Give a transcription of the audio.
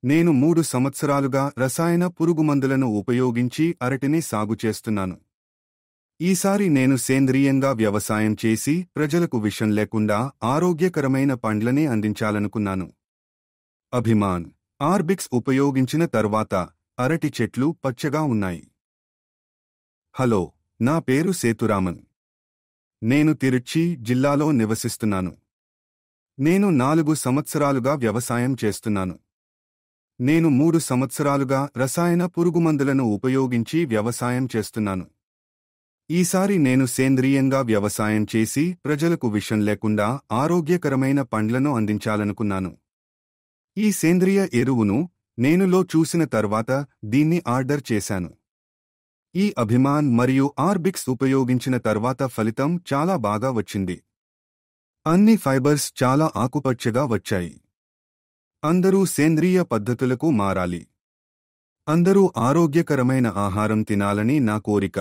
నేను 3 సంవత్సరాలుగా రసాయన పురుగుమందులను ఉపయోగించి అరటిని సాగు చేస్తున్నాను. ఈసారి నేను సేంద్రియంగా వ్యవసాయం చేసి ప్రజలకు విషం లేకుండా ఆరోగ్యకరమైన పండ్లనే అందించాలనుకున్నాను. అభిమాన్ ఆర్బిక్స్ ఉపయోగించిన తర్వాత అరటి చెట్లు పచ్చగా ఉన్నాయి. హలో, నా పేరు సేతురామన్. నేను తిరుచి జిల్లాలో నివసిస్తున్నాను. నేను 4 సంవత్సరాలుగా వ్యవసాయం చేస్తున్నాను. నేను 3 సంవత్సరాలుగా రసాయన పురుగుమందులను ఉపయోగించి వ్యవసాయం చేస్తున్నాను. ఈసారి నేను సేంద్రియంగా వ్యవసాయం చేసి ప్రజలకు విషం లేకుండా ఆరోగ్యకరమైన పండ్లను అందించాలనుకున్నాను. ఈ సేంద్రియ ఎరువును నేనులో చూసిన తర్వాత దీన్ని ఆర్డర్ చేశాను. ఈ అభిమాన్ మరియు ఆర్బిక్స్ ఉపయోగించిన తర్వాత ఫలితం చాలా బాగా వచ్చింది. అన్ని ఫైబర్స్ చాలా ఆకుపచ్చగా వచ్చాయి. అందరూ సేంద్రియ పద్ధతులకు మారాలి. అందరూ ఆరోగ్యకరమైన ఆహారం తినాలని నా కోరిక.